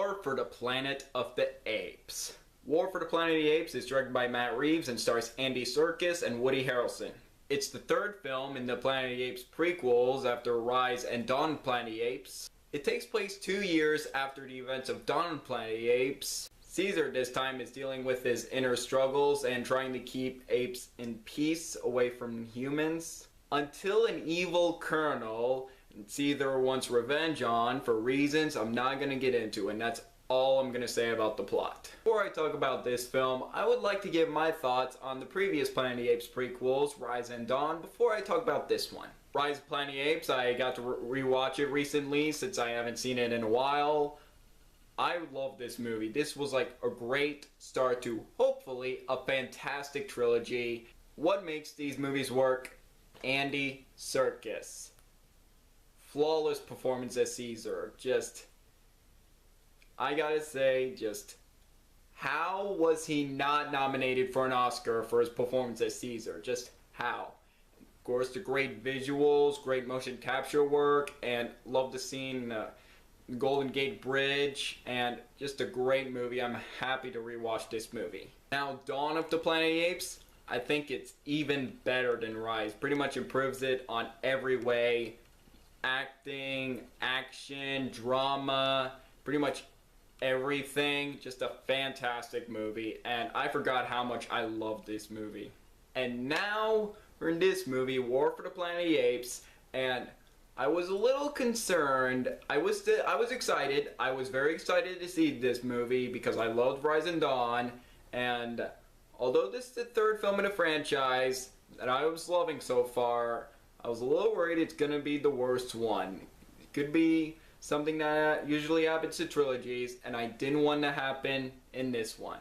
War for the Planet of the Apes. War for the Planet of the Apes is directed by Matt Reeves and stars Andy Serkis and Woody Harrelson. It's the third film in the Planet of the Apes prequels after Rise and Dawn of the Planet of the Apes. It takes place 2 years after the events of Dawn of the Planet of the Apes. Caesar this time is dealing with his inner struggles and trying to keep apes in peace away from humans. Until an evil colonel Caesar wants revenge on for reasons I'm not going to get into, and that's all I'm going to say about the plot. Before I talk about this film, I would like to give my thoughts on the previous Planet of the Apes prequels, Rise and Dawn, before I talk about this one. Rise of the Planet of the Apes, I got to rewatch it recently since I haven't seen it in a while. I love this movie. This was like a great start to, hopefully, a fantastic trilogy. What makes these movies work? Andy Serkis. Flawless performance as Caesar. I gotta say, how was he not nominated for an Oscar for his performance as Caesar? Just how? Of course, the great visuals, great motion capture work, and love the scene, Golden Gate Bridge, and just a great movie. I'm happy to rewatch this movie. Now, Dawn of the Planet of the Apes, I think it's even better than Rise. Pretty much improves it on every way. Acting, action, drama, pretty much everything. Just a fantastic movie, and I forgot how much I loved this movie. And now we're in this movie, War for the Planet of the Apes, and I was a little concerned. I was excited. I was very excited to see this movie because I loved Rise and Dawn, and although this is the third film in the franchise that I was loving so far, I was a little worried it's gonna be the worst one. It could be something that usually happens to trilogies, and I didn't want to happen in this one.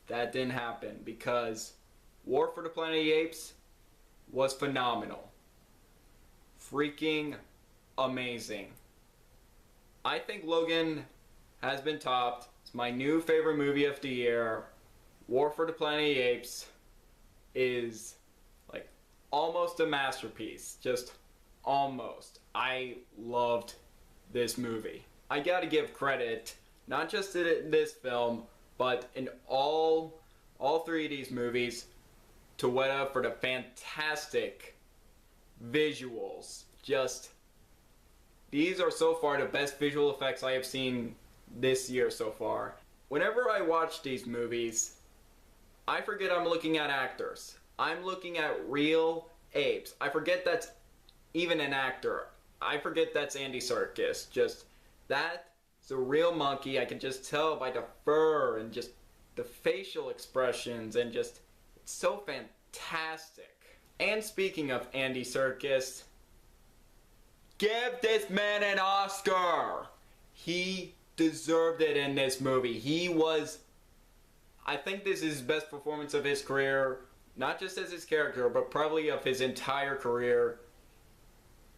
That didn't happen because War for the Planet of the Apes was phenomenal. Freaking amazing. I think Logan has been topped. It's my new favorite movie of the year. War for the Planet of the Apes is like almost a masterpiece. Just almost. I loved this movie. I gotta give credit, not just in this film, but in all three of these movies, to Weta for the fantastic visuals. These are so far the best visual effects I have seen this year so far. Whenever I watch these movies, I forget I'm looking at actors. I'm looking at real apes. I forget that's even an actor. I forget that's Andy Serkis. That's a real monkey. I can just tell by the fur and just the facial expressions, and it's so fantastic. And speaking of Andy Serkis, give this man an Oscar! He deserved it in this movie. I think this is his best performance of his career, not just as his character, but probably of his entire career.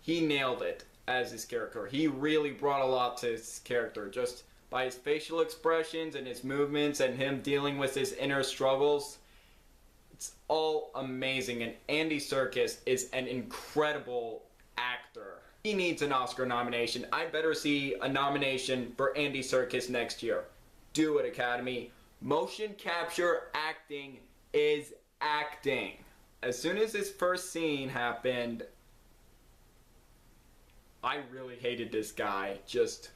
He nailed it as his character. He really brought a lot to his character, just by his facial expressions and his movements and him dealing with his inner struggles. It's all amazing, and Andy Serkis is an incredible actor. He needs an Oscar nomination. I better see a nomination for Andy Serkis next year. Do it, Academy. Motion capture acting is acting. As soon as this first scene happened, I really hated this guy. Just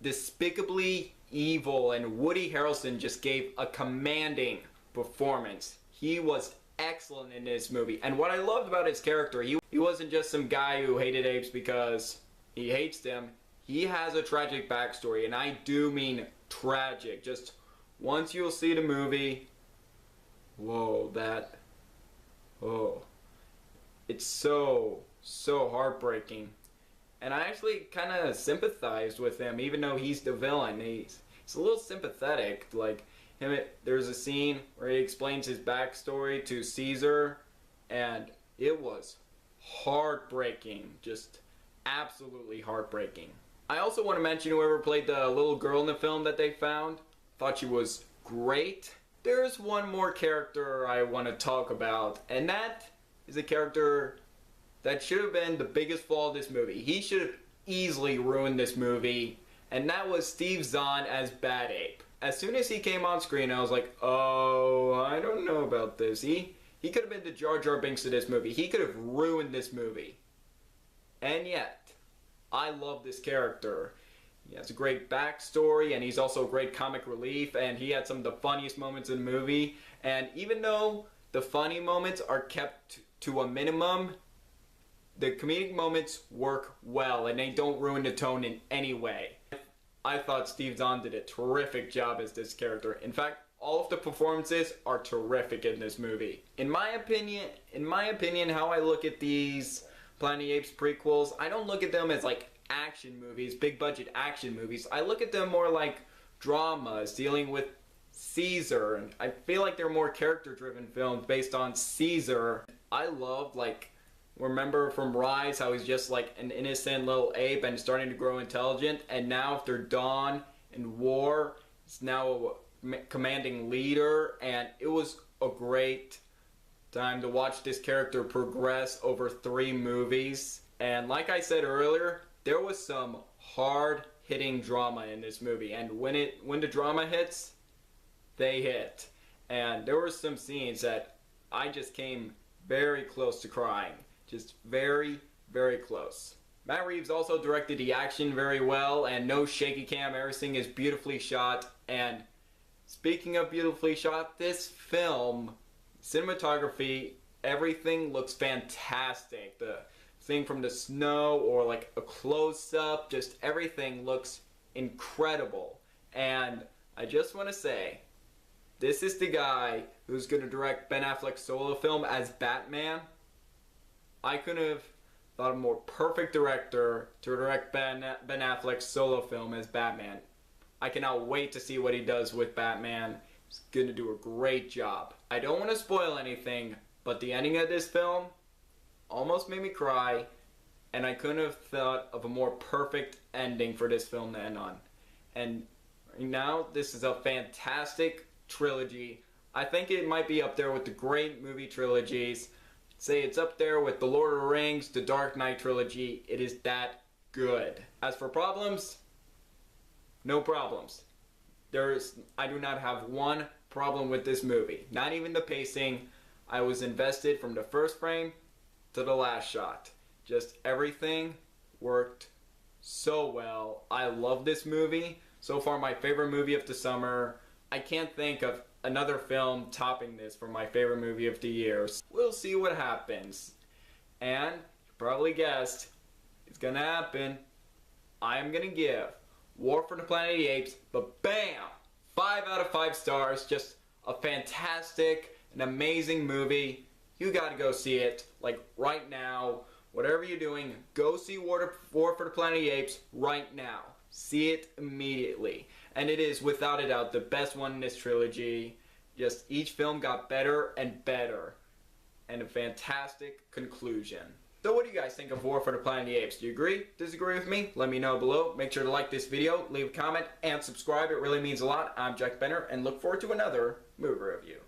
despicably evil, and Woody Harrelson just gave a commanding performance. He was excellent in this movie, and what I loved about his character, he wasn't just some guy who hated apes because he hates them. He has a tragic backstory, and I do mean tragic. Just once you'll see the movie, it's so heartbreaking. And I actually kind of sympathized with him, even though he's the villain. He's a little sympathetic. Like there's a scene where he explains his backstory to Caesar, and it was heartbreaking. Just absolutely heartbreaking. I also want to mention whoever played the little girl in the film that they found. Thought she was great. There's one more character I want to talk about, and that is a character that should have been the biggest flaw of this movie. He should have easily ruined this movie, and that was Steve Zahn as Bad Ape. As soon as he came on screen, I was like, oh, I don't know about this. He could have been the Jar Jar Binks of this movie. He could have ruined this movie. And yet, I love this character. He has a great backstory, and he's also a great comic relief, and he had some of the funniest moments in the movie. And even though the funny moments are kept to a minimum, the comedic moments work well, and they don't ruin the tone in any way. I thought Steve Zahn did a terrific job as this character. In fact, all of the performances are terrific in this movie. In my opinion, how I look at these Planet of the Apes prequels, I don't look at them as like action movies, big budget action movies. I look at them more like dramas dealing with Caesar, and I feel like they're more character driven films based on Caesar. I loved, like, remember from Rise how he's just like an innocent little ape and starting to grow intelligent, and now after Dawn and War, he's now a commanding leader, and it was a great time to watch this character progress over 3 movies. And like I said earlier, there was some hard-hitting drama in this movie, and when the drama hits, they hit. And there were some scenes that I just came very close to crying. Just very, very close. Matt Reeves also directed the action very well, and no shaky cam. Everything is beautifully shot. And speaking of beautifully shot, this film, cinematography, everything looks fantastic. The thing from the snow or like a close-up, just everything looks incredible. And I just want to say, this is the guy who's going to direct Ben Affleck's solo film as Batman. I couldn't have thought of a more perfect director to direct Ben Affleck's solo film as Batman. I cannot wait to see what he does with Batman. He's going to do a great job. I don't want to spoil anything, but the ending of this film almost made me cry, and I couldn't have thought of a more perfect ending for this film to end on. And right now, this is a fantastic trilogy. I think it might be up there with the great movie trilogies. Say it's up there with the Lord of the Rings, the Dark Knight trilogy. It is that good. As for problems, no problems. I do not have one problem with this movie. Not even the pacing. I was invested from the first frame to the last shot. Just everything worked so well. I love this movie. So far, my favorite movie of the summer. I can't think of another film topping this for my favorite movie of the year. We'll see what happens. And you probably guessed, it's gonna happen. I'm gonna give War for the Planet of the Apes, but bam! 5 out of 5 stars. Just a fantastic, an amazing movie. You gotta go see it, like right now. Whatever you're doing, go see War for the Planet of the Apes right now. See it immediately. And it is, without a doubt, the best one in this trilogy. Just each film got better and better. And a fantastic conclusion. So what do you guys think of War for the Planet of the Apes? Do you agree? Disagree with me? Let me know below. Make sure to like this video, leave a comment, and subscribe. It really means a lot. I'm Jack Benner, and look forward to another movie review.